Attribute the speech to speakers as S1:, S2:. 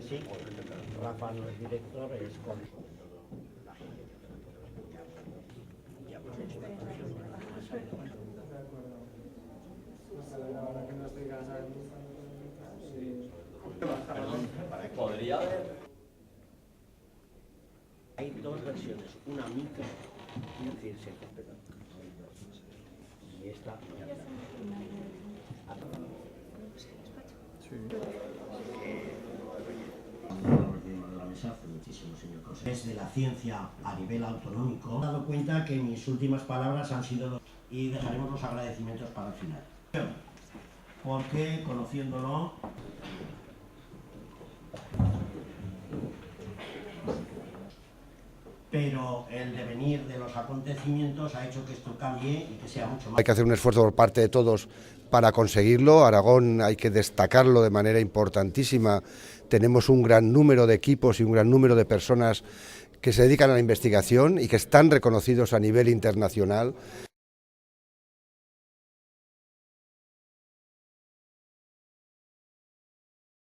S1: sí, Rafa no es director, es con...
S2: Podría haber.
S1: Hay dos versiones, una micro, es decir, se completa. Y esta... Desde la ciencia a nivel autonómico, me he dado cuenta que mis últimas palabras han sido y dejaremos los agradecimientos para el final. Porque conociéndolo, pero el devenir de los acontecimientos ha hecho que esto cambie y que sea mucho más.
S3: Hay que hacer un esfuerzo por parte de todos para conseguirlo. Aragón hay que destacarlo de manera importantísima. Tenemos un gran número de equipos y un gran número de personas que se dedican a la investigación y que están reconocidos a nivel internacional.